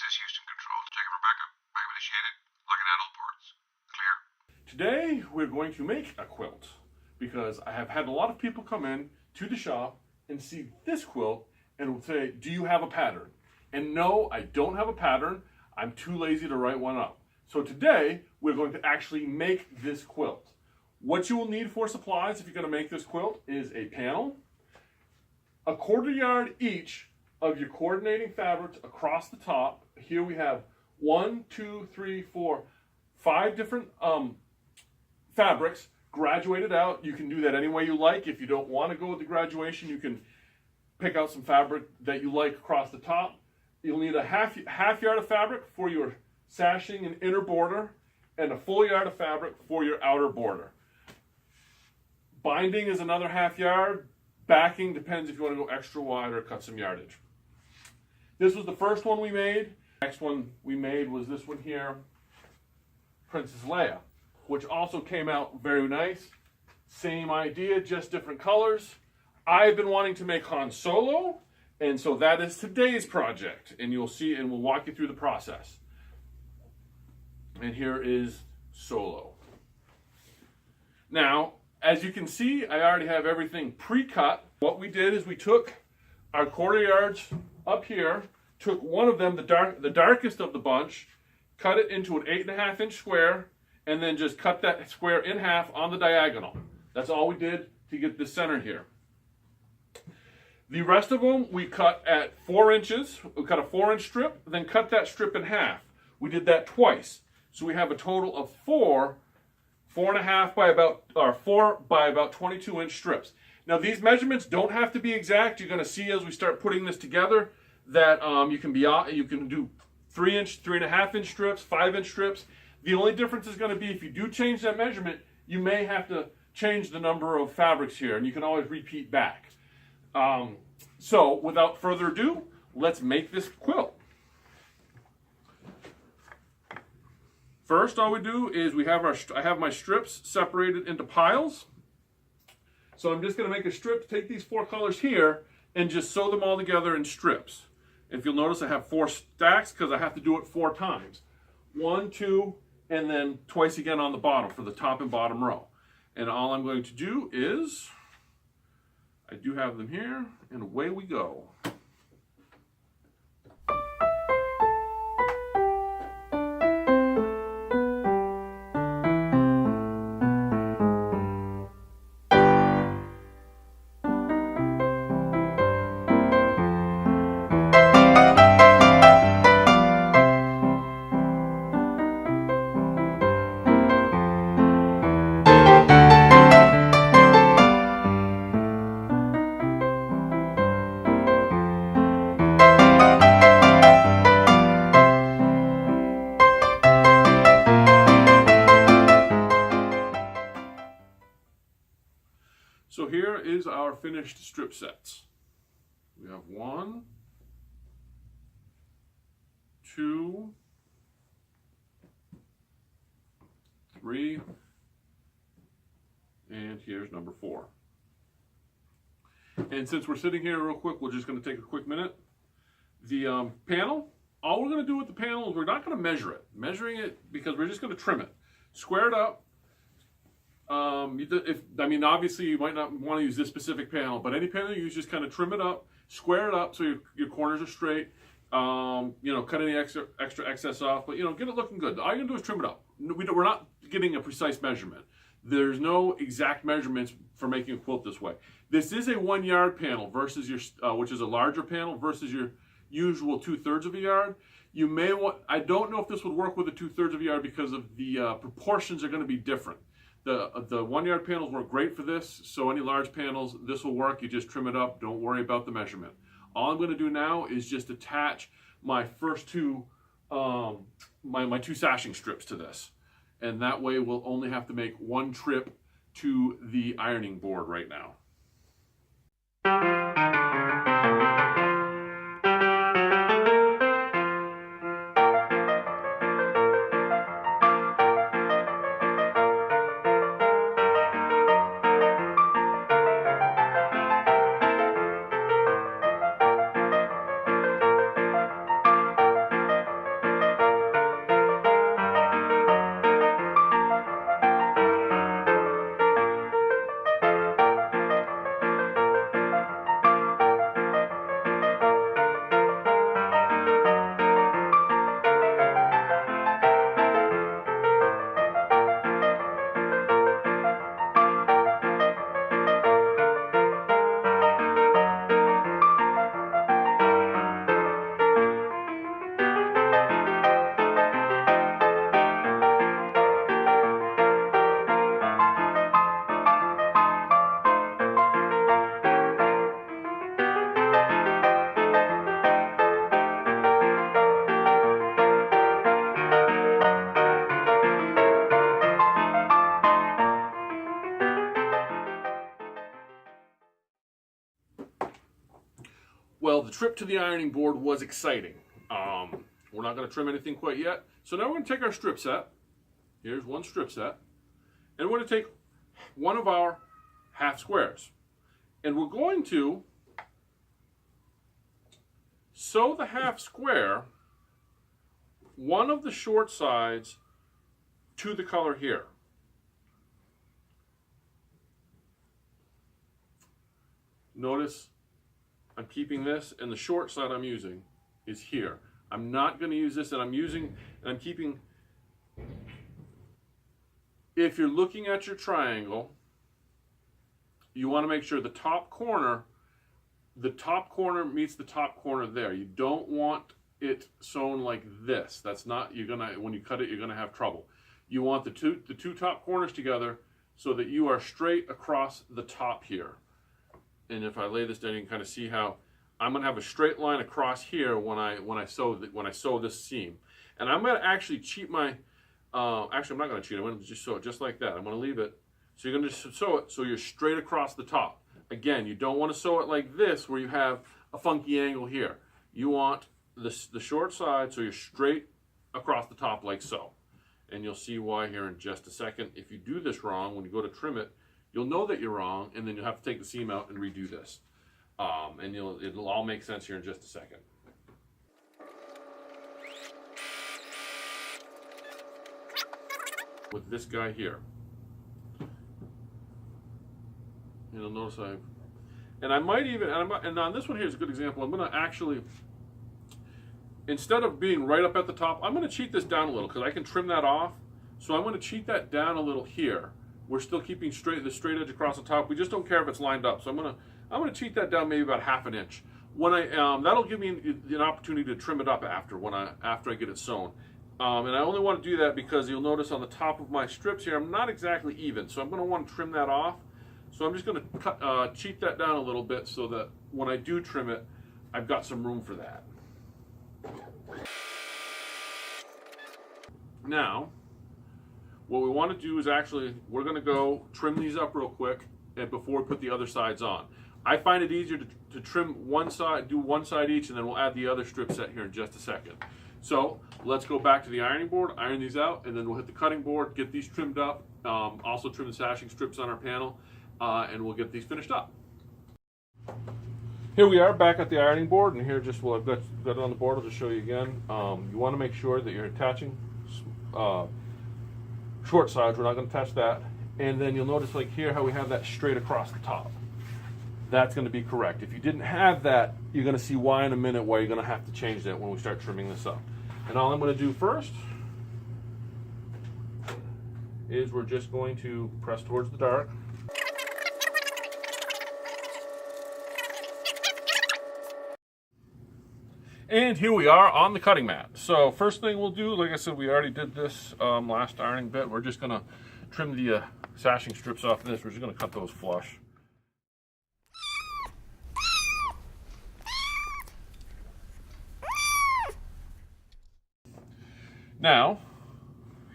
is Houston Control. Jacob Rebecca, Bible initiated. Looking at all ports. Clear. Today we're going to make a quilt because I have had a lot of people come in to the shop and see this quilt and will say, do you have a pattern? And no, I don't have a pattern. I'm too lazy to write one up. So today we're going to actually make this quilt. What you will need for supplies if you're going to make this quilt is a panel, a 1/4 yard each of your coordinating fabrics across the top. Here we have 1, 2, 3, 4, 5 different fabrics graduated out. You can do that any way you like. If you don't want to go with the graduation, you can pick out some fabric that you like across the top. You'll need a half yard of fabric for your sashing and inner border, and a full yard of fabric for your outer border. Binding is another half yard. Backing depends if you want to go extra wide or cut some yardage. This was the first one we made. Next one we made was this one here, Princess Leia, which also came out very nice. Same idea, just different colors. I've been wanting to make Han Solo, and so that is today's project, and you'll see, and we'll walk you through the process. And here is Solo. Now, as you can see, I already have everything pre-cut. What we did is we took our 1/4 yards up here, took one of them, the darkest of the bunch, cut it into an 8.5 inch square, and then just cut that square in half on the diagonal. That's all we did to get the center here. The rest of them we cut at 4 inches. We cut a 4-inch strip, then cut that strip in half. We did that twice. So we have a total of 4.5 by about, or 4 by about 22-inch strips. Now these measurements don't have to be exact. You're going to see as we start putting this together that you can do 3-inch, 3.5-inch strips, 5-inch strips. The only difference is going to be if you do change that measurement, you may have to change the number of fabrics here, and you can always repeat back. So without further ado, let's make this quilt. First, all we do is I have my strips separated into piles. So I'm just going to make a strip, take these 4 colors here, and just sew them all together in strips. If you'll notice, I have 4 stacks because I have to do it 4 times. 1, 2, and then twice again on the bottom for the top and bottom row. And all I'm going to do is, I do have them here, and away we go. So here is our finished strip sets. We have 1, 2, 3, and here's number 4. And since we're sitting here real quick, we're just going to take a quick minute. The panel, all we're going to do with the panel is we're not going to measure it. Measuring it because we're just going to trim it. Square it up. Obviously you might not want to use this specific panel, but any panel you use, just kind of trim it up, square it up so your corners are straight. Cut any extra excess off, but get it looking good. All you're gonna do is trim it up. We're not getting a precise measurement. There's no exact measurements for making a quilt this way. This is a 1 yard panel versus your, which is a larger panel versus your usual 2/3 of a yard. You may want, I don't know if this would work with a 2/3 of a yard because of the proportions are going to be different. The 1 yard panels work great for this, so any large panels, this will work. You just trim it up. Don't worry about the measurement. All I'm going to do now is just attach my first 2, my 2 sashing strips to this. And that way we'll only have to make 1 trip to the ironing board right now. trip to the ironing board was exciting. We're not going to trim anything quite yet. So now we're going to take our strip set. Here's one strip set. And we're going to take one of our half squares. And we're going to sew the half square, one of the short sides, to the color here. Notice I'm keeping this, and the short side I'm using is here. I'm not going to use this, and I'm keeping, if you're looking at your triangle, you want to make sure the top corner meets the top corner there. You don't want it sewn like this. That's not, when you cut it, you're gonna have trouble. You want the two top corners together so that you are straight across the top here. And if I lay this down, you can kind of see how I'm gonna have a straight line across here when I sew this seam. And I'm gonna actually cheat my, actually I'm not gonna cheat, I'm gonna just sew it just like that. I'm gonna leave it. So you're gonna just sew it so you're straight across the top. Again, you don't want to sew it like this where you have a funky angle here. You want the short side so you're straight across the top like so. And you'll see why here in just a second. If you do this wrong, when you go to trim it, you'll know that you're wrong, and then you'll have to take the seam out and redo this. And it'll all make sense here in just a second. With this guy here. You'll notice I might even, and on this one here is a good example. I'm going to actually, instead of being right up at the top, I'm going to cheat this down a little because I can trim that off. So I'm going to cheat that down a little here. We're still keeping the straight edge across the top. We just don't care if it's lined up. So I'm going to cheat that down maybe about ½ inch. When that'll give me an opportunity to trim it up after I get it sewn. And I only want to do that because you'll notice on the top of my strips here, I'm not exactly even. So I'm going to want to trim that off. So I'm just going to cheat that down a little bit so that when I do trim it, I've got some room for that. Now, what we want to do is we're going to go trim these up real quick before we put the other sides on. I find it easier to trim one side, do one side each, and then we'll add the other strip set here in just a second. So let's go back to the ironing board, iron these out, and then we'll hit the cutting board, get these trimmed up, also trim the sashing strips on our panel. And we'll get these finished up. Here we are back at the ironing board, and here I've got it on the board. I'll just show you again. You want to make sure that you're attaching short sides. We're not going to touch that. And then you'll notice like here how we have that straight across the top. That's going to be correct. If you didn't have that, you're going to see why in a minute why you're going to have to change that when we start trimming this up. And all I'm going to do first is we're just going to press towards the dark. And here we are on the cutting mat. So first thing we'll do, like I said, we already did this last ironing bit. We're just going to trim the sashing strips off this. We're just going to cut those flush. Now,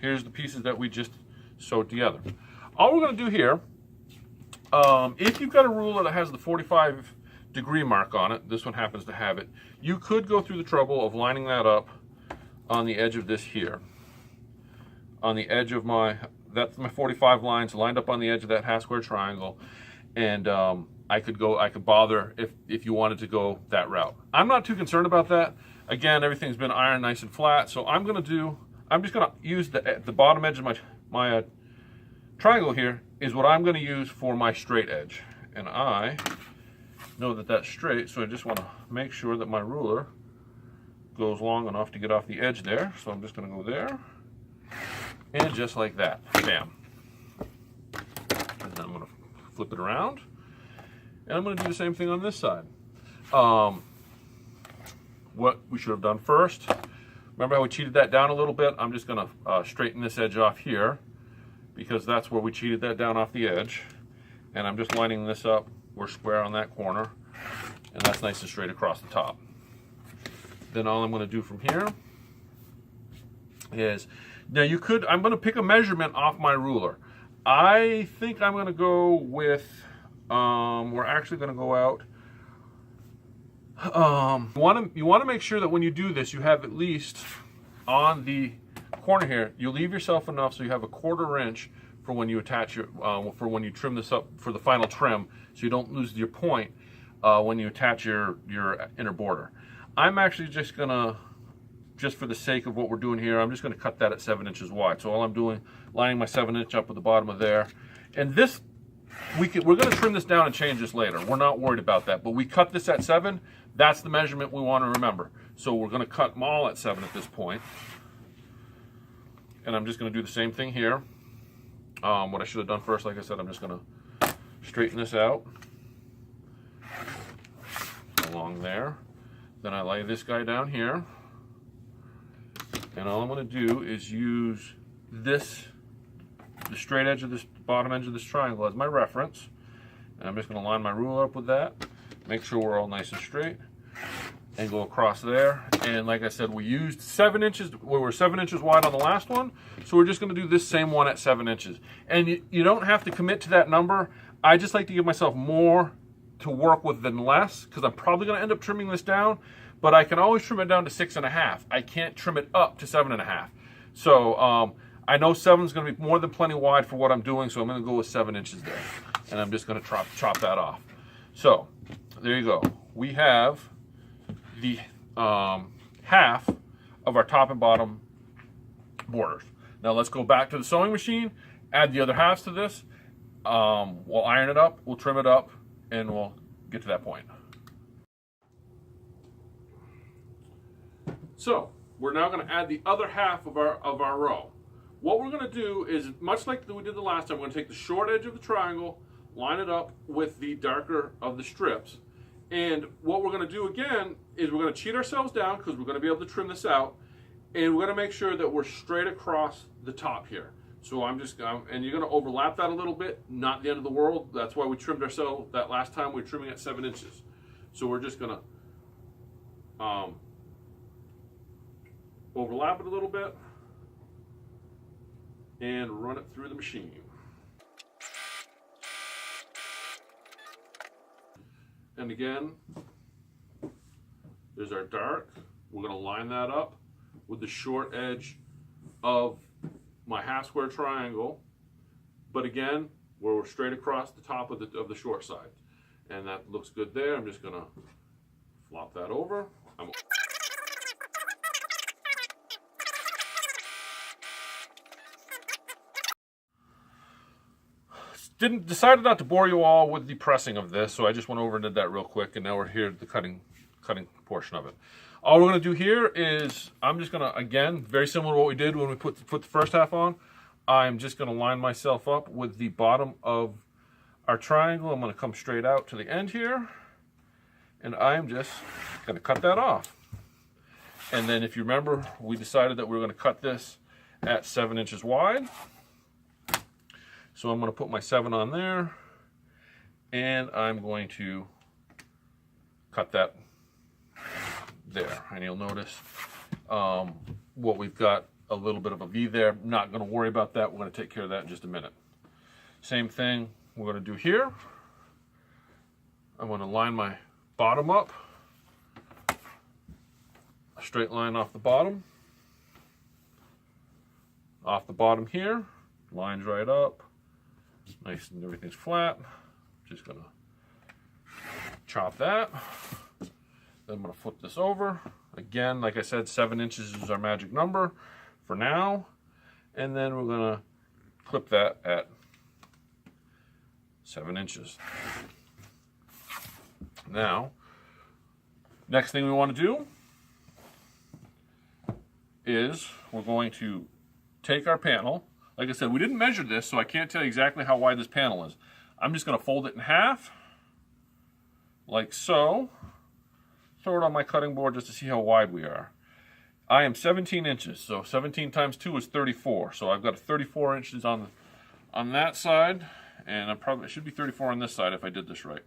here's the pieces that we just sewed together. All we're going to do here, if you've got a ruler that has the 45-degree mark on it, this one happens to have it, you could go through the trouble of lining that up on the edge of this here. On the edge of that's my 45 lines lined up on the edge of that half square triangle, and I could bother if you wanted to go that route. I'm not too concerned about that. Again, everything's been ironed nice and flat, so I'm just gonna use the bottom edge of my triangle here is what I'm gonna use for my straight edge. And I know that that's straight, so I just want to make sure that my ruler goes long enough to get off the edge there. So I'm just going to go there, and just like that, bam. And then I'm going to flip it around, and I'm going to do the same thing on this side. What we should have done first, remember how we cheated that down a little bit? I'm just going to straighten this edge off here, because that's where we cheated that down off the edge. And I'm just lining this up. We're square on that corner, and that's nice and straight across the top. Then all I'm going to do from here is, now I'm going to pick a measurement off my ruler. I think I'm going to go with, we're actually going to go out, You want to make sure that when you do this, you have at least on the corner here, you leave yourself enough so you have a 1/4 inch for when you attach your, for when you trim this up for the final trim, so you don't lose your point when you attach your inner border. I'm actually just gonna, just for the sake of what we're doing here, I'm just gonna cut that at 7 inches wide. So all I'm doing, lining my 7-inch up with the bottom of there, and this, we're gonna trim this down and change this later. We're not worried about that, but we cut this at 7. That's the measurement we want to remember. So we're gonna cut them all at 7 at this point. And I'm just gonna do the same thing here. What I should have done first, like I said, I'm just gonna straighten this out along there. Then I lay this guy down here. And all I'm gonna do is use this, the straight edge of this bottom edge of this triangle as my reference. And I'm just gonna line my ruler up with that, make sure we're all nice and straight, and go across there. And like I said, we used 7 inches, we were 7 inches wide on the last one, so we're just gonna do this same one at 7 inches. And you don't have to commit to that number. I just like to give myself more to work with than less, because I'm probably gonna end up trimming this down, but I can always trim it down to 6.5. I can't trim it up to 7.5. So I know 7 is gonna be more than plenty wide for what I'm doing, so I'm gonna go with 7 inches there. And I'm just gonna chop that off. So there you go. We have the half of our top and bottom borders. Now let's go back to the sewing machine, add the other halves to this. We'll iron it up, we'll trim it up, and we'll get to that point. So we're now going to add the other half of our row. What we're going to do is, much like we did the last time, we're going to take the short edge of the triangle, line it up with the darker of the strips. And what we're going to do again is we're going to cheat ourselves down, because we're going to be able to trim this out, and we're going to make sure that we're straight across the top here. So I'm just, and you're going to overlap that a little bit, not the end of the world. That's why we trimmed ourselves that last time. We were trimming at 7 inches. So we're just going to overlap it a little bit and run it through the machine. And again, there's our dark. We're going to line that up with the short edge of my half square triangle, but again, we're straight across the top of the short side. And that looks good there. I'm just going to flop that over. Decided not to bore you all with the pressing of this, so I just went over and did that real quick, and now we're here at the cutting portion of it. All we're going to do here is, I'm just going to, again, very similar to what we did when we put the first half on, I'm just going to line myself up with the bottom of our triangle. I'm going to come straight out to the end here, and I'm just going to cut that off. And then if you remember, we decided that we were going to cut this at 7 inches wide. So I'm going to put my 7 on there, and I'm going to cut that there. And you'll notice what we've got, a little bit of a V there. Not going to worry about that. We're going to take care of that in just a minute. Same thing we're going to do here. I'm going to line my bottom up, a straight line off the bottom here, lines right up. Nice and everything's flat. Just gonna chop that. Then I'm gonna flip this over. Again, like I said, 7 inches is our magic number for now. And then we're gonna clip that at 7 inches. Now, next thing we want to do is we're going to take our panel. Like I said, we didn't measure this, so I can't tell you exactly how wide this panel is. I'm just going to fold it in half, like so. Throw it on my cutting board just to see how wide we are. I am 17 inches, so 17 times 2 is 34. So I've got 34 inches on that side, and it should be 34 on this side if I did this right.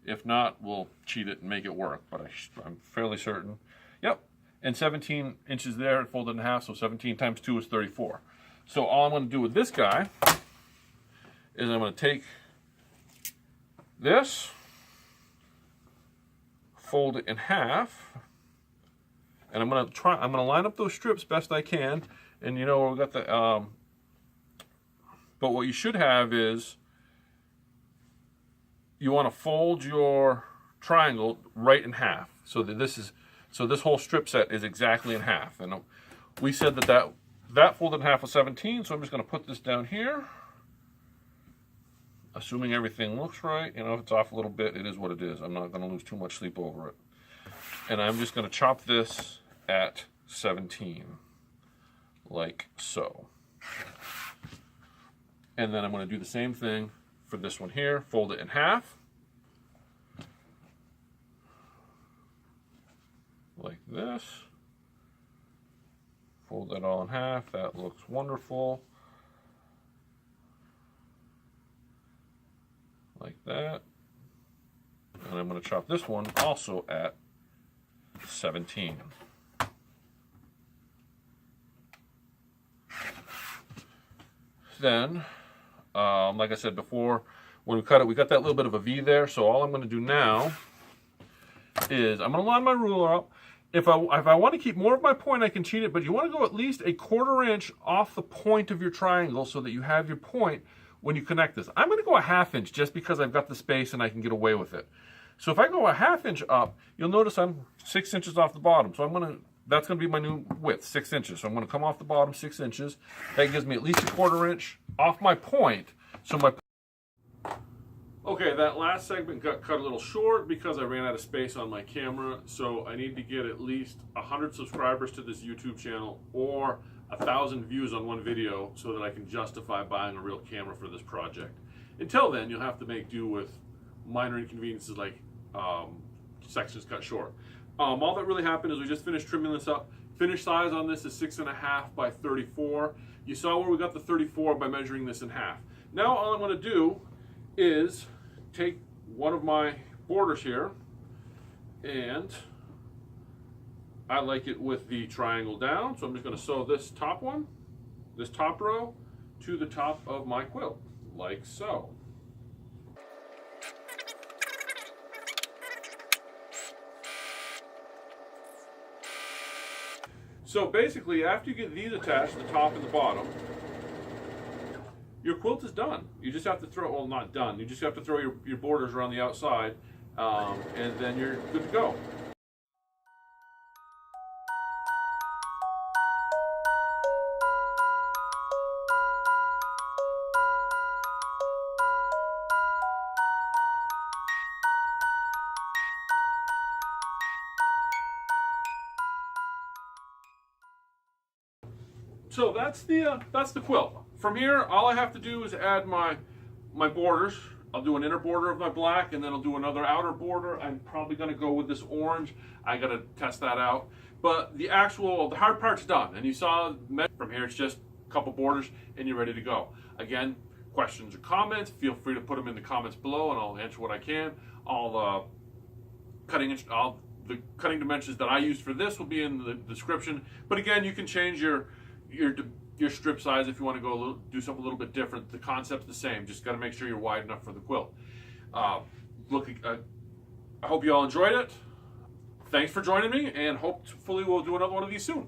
If not, we'll cheat it and make it work, but I'm fairly certain. Yep, and 17 inches there, folded in half, so 17 times 2 is 34. So all I'm going to do with this guy is I'm going to take this, fold it in half, and I'm gonna line up those strips best I can. And you know, we got the but what you should have is you want to fold your triangle right in half, so that this whole strip set is exactly in half. And we said that folded in half was 17, so I'm just going to put this down here, assuming everything looks right. You know, if it's off a little bit, it is what it is. I'm not going to lose too much sleep over it. And I'm just going to chop this at 17, like so. And then I'm going to do the same thing for this one here. Fold it in half, like this. Fold that all in half. That looks wonderful. Like that. And I'm going to chop this one also at 17. Then, like I said before, when we cut it, we got that little bit of a V there. So all I'm going to do now is I'm going to line my ruler up. If I want to keep more of my point, I can cheat it, but you want to go at least a 1/4 inch off the point of your triangle so that you have your point when you connect this. I'm going to go a 1/2 inch just because I've got the space and I can get away with it. So if I go a 1/2 inch up, you'll notice I'm 6 inches off the bottom. So that's going to be my new width, 6 inches. So I'm going to come off the bottom 6 inches. That gives me at least a 1/4 inch off my point. So okay, that last segment got cut a little short because I ran out of space on my camera. So I need to get at least 100 subscribers to this YouTube channel or 1,000 views on one video so that I can justify buying a real camera for this project. Until then, you'll have to make do with minor inconveniences like sections cut short. All that really happened is we just finished trimming this up. Finished size on this is 6.5 by 34. You saw where we got the 34 by measuring this in half. Now all I'm going to do is take one of my borders here, and I like it with the triangle down, so I'm just going to sew this top one, this top row, to the top of my quilt, like so. So basically, after you get these attached, the top and the bottom, your quilt is done. You just have to throw, well, not done, you just have to throw your borders around the outside, and then you're good to go. So that's the quilt. From here, all I have to do is add my borders. I'll do an inner border of my black, and then I'll do another outer border. I'm probably going to go with this orange. I got to test that out. But the hard part's done. And you saw from here, it's just a couple borders, and you're ready to go. Again, questions or comments, feel free to put them in the comments below, and I'll answer what I can. The cutting dimensions that I used for this will be in the description. But again, you can change your strip size if you want to go do something a little bit different. The concept's the same. Just got to make sure you're wide enough for the quilt. I hope you all enjoyed it. Thanks for joining me, and hopefully we'll do another one of these soon.